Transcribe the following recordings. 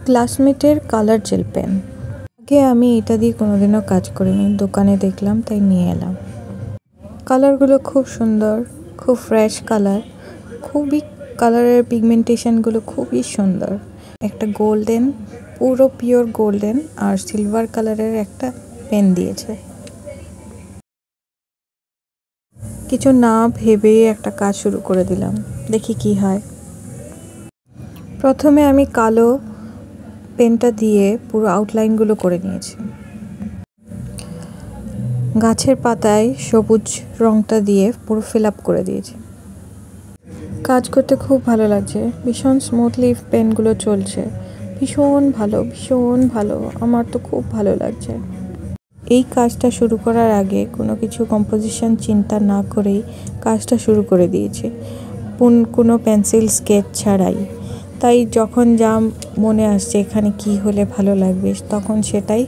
ক্লাসমেটের colour gel pen. আগে আমি এটা দিয়ে কোনোদিনও কাজ করিনি, দোকানে দেখলাম তাই নিয়ে এলাম। কালারগুলো খুব সুন্দর, খুব ফ্রেশ কালার, খুবই কালারের পিগমেন্টেশনগুলো খুবই সুন্দর। একটা গোল্ডেন, পুরো পিওর গোল্ডেন আর সিলভার কালারের একটা পেন দিয়েছে। কিছু না ভেবেই একটা কাজ শুরু করে দিলাম, দেখি কি হয়। প্রথমে আমি কালো পেনটা দিয়ে পুরো আউটলাইনগুলো করে নিয়েছি। গাছের পাতায় সবুজ রংটা দিয়ে পুরো ফিল আপ করে দিয়েছি। কাজ করতে খুব ভালো লাগছে, ভীষণ স্মুথলি পেনগুলো চলছে, ভীষণ ভালো, আমার তো খুব ভালো লাগছে। এই কাজটা শুরু করার আগে কোনো কিছু কম্পোজিশন চিন্তা না করেই কাজটা শুরু করে দিয়েছি, কোনো পেন্সিল স্কেচ ছাড়াই। তাই যখন যা মনে আসছে এখানে কি হলে ভালো লাগবে তখন সেটাই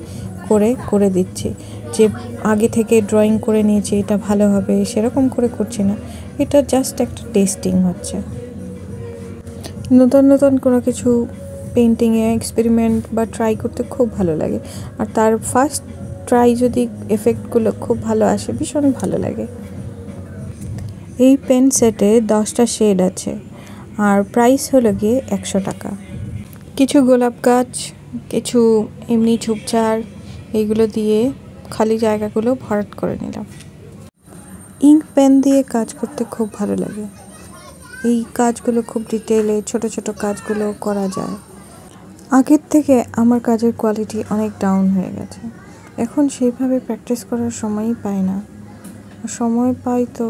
করে দিচ্ছি। যে আগে থেকে ড্রয়িং করে নিয়েছি এটা ভালো হবে সেরকম করে করছি না, এটা জাস্ট একটা টেস্টিং হচ্ছে। নতুন কোনো কিছু পেন্টিংয়ে এক্সপেরিমেন্ট বা ট্রাই করতে খুব ভালো লাগে, আর তার ফার্স্ট ট্রাই যদি এফেক্টগুলো খুব ভালো আসে ভীষণ ভালো লাগে। এই পেন সেটে 10টা শেড আছে আর প্রাইস হলো গিয়ে 100 টাকা। কিছু গোলাপ গাছ, কিছু এমনি ঝোপঝাড়, এইগুলো দিয়ে খালি জায়গাগুলো ভরাট করে নিলাম। ইঙ্ক পেন দিয়ে কাজ করতে খুব ভালো লাগে, এই কাজগুলো খুব ডিটেলে ছোট কাজগুলো করা যায়। আগের থেকে আমার কাজের কোয়ালিটি অনেক ডাউন হয়ে গেছে, এখন সেইভাবে প্র্যাকটিস করার সময়ই পাই না। সময় পাই তো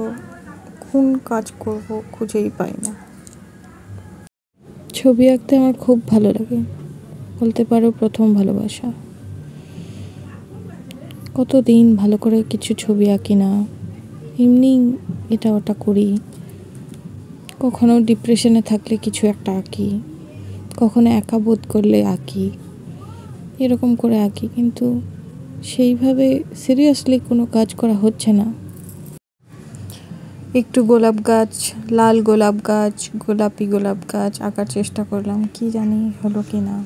কোন কাজ করব খুঁজেই পাই না। ছবি আঁকতে আমার খুব ভালো লাগে, বলতে পারো প্রথম ভালোবাসা। কতদিন ভালো করে কিছু ছবি আঁকি না, এমনি এটা ওটা করি। কখনো ডিপ্রেশনে থাকলে কিছু একটা আঁকি, কখনো একা বোধ করলে আঁকি, এরকম করে আঁকি, কিন্তু সেইভাবে সিরিয়াসলি কোনো কাজ করা হচ্ছে না। একটু গোলাপ গাছ, লাল গোলাপ গাছ, গোলাপি গোলাপ গাছ আঁকার চেষ্টা করলাম, কি জানি হলো কি না।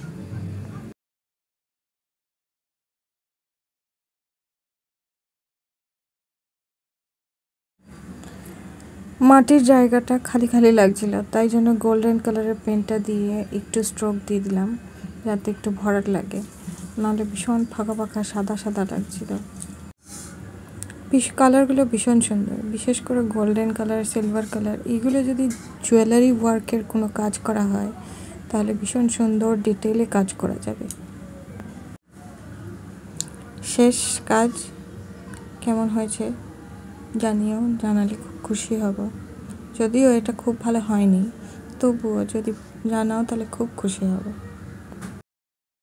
মাটির জায়গাটা খালি লাগছিল, তাই জন্য গোল্ডেন কালারের পেনটা দিয়ে একটু স্ট্রোক দিয়ে দিলাম যাতে একটু ভরাট লাগে, নাহলে ভীষণ ফাঁকা সাদা লাগছিল। কালারগুলো ভীষণ সুন্দর, বিশেষ করে গোল্ডেন কালার, সিলভার কালার, এইগুলো যদি জুয়েলারি ওয়ার্কের কোনো কাজ করা হয় তাহলে ভীষণ সুন্দর ডিটেলে কাজ করা যাবে। শেষ কাজ কেমন হয়েছে জানিও, জানালে খুব খুশি হব। যদিও এটা খুব ভালো হয়নি, তবুও যদি জানাও তাহলে খুব খুশি হব।